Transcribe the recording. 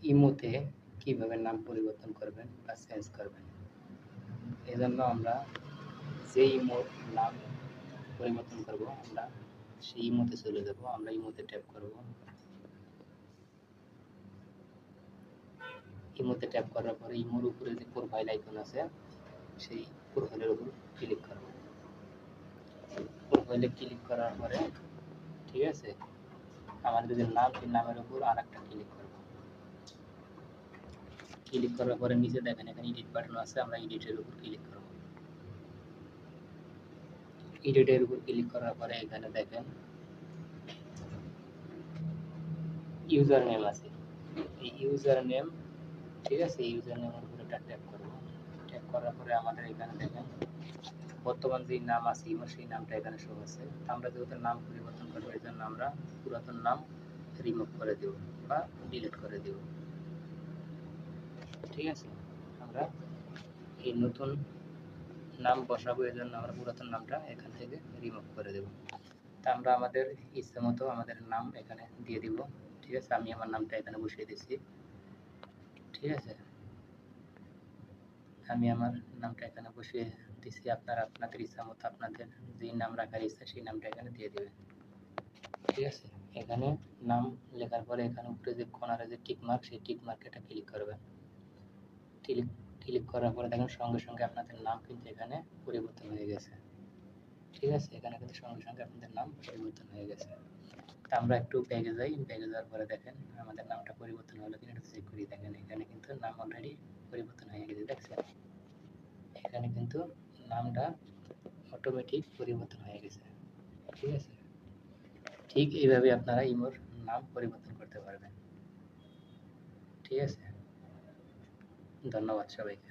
ইমোতে কিভাবে নাম পরিবর্তন করবেন বা চেঞ্জ করবেন। এজন্য আমরা যে ইমোর নাম পরিবর্তন করব আমরা সেই ইমোতে চলে যাব। আমরা ইমোতে ট্যাপ করব। ইমোতে ট্যাপ করার পরে ইমোর উপরে যে প্রোফাইল আইকন আছে সেই প্রোফাইলের উপর ক্লিক করব। প্রোফাইলে ক্লিক করার পরে ঠিক আছে, আমাদের যে নাম সেই নামের উপর আরেকটা ক্লিক করব। ক্লিক করার পরে নিচে দেখেন এখানে এডিট বাটন আছে, আমরা এডিটের উপর ক্লিক করব। এডিটের উপর ক্লিক করার পরে এখানে দেখেন ইউজার নেম আছে। এই ইউজার নেম ঠিক আছে, ইউজার নেমের উপর একটা ট্যাপ করব। ট্যাপ করার পরে আমাদের এখানে দেখেন বর্তমান যে নাম আছে ইমোর সেই নামটা এখানে শো আছে। আমরা যেহেতু নাম পরিবর্তন করবো এই জন্য আমরা পুরাতন নাম রিমুভ করে দেব বা ডিলিট করে দেব। ঠিক আছে, আমরা এই নতুন নাম বসাবো এই জন্য আমরা পুরাতন নামটা এখান থেকে রিমুভ করে দেব। তা আমরা আমাদের ইচ্ছে মতো আমাদের নাম এখানে দিয়ে দিব। ঠিক আছে, আমি আমার নামটা এখানে বসিয়ে দিচ্ছি। ঠিক আছে, আমি আমার নামটা এখানে বসিয়ে দিচ্ছি। আপনারা আপনাদের ইচ্ছা মতো আপনাদের যে নাম রাখার ইচ্ছা সেই নামটা এখানে দিয়ে দেবেন। ঠিক আছে, এখানে নাম লেখার পরে এখানে উপরে যে কর্নারে যে টিক মার্ক সেই টিক মার্কে এটা ক্লিক করবেন। ক্লিক করার পরে দেখেন সঙ্গে সঙ্গে আপনাদের নাম কিন্তু এখানে পরিবর্তন হয়ে গেছে। ঠিক আছে, এখানে কিন্তু সঙ্গে সঙ্গে আপনাদের নাম পরিবর্তন হয়ে গেছে। তা আমরা একটু ব্যাগে যাই। ব্যাগে যাওয়ার পরে দেখেন আমাদের নামটা পরিবর্তন হলো কিনা একটু চেক করি। দেখেন এখানে কিন্তু নাম অলরেডি পরিবর্তন হয়ে গেছে। দেখছেন এখানে কিন্তু নামটা অটোমেটিক পরিবর্তন হয়ে গেছে। ঠিক আছে, ঠিক এইভাবে আপনারা ইমোর নাম পরিবর্তন করতে পারবেন। ঠিক আছে, ধন্যবাদ সবাইকে।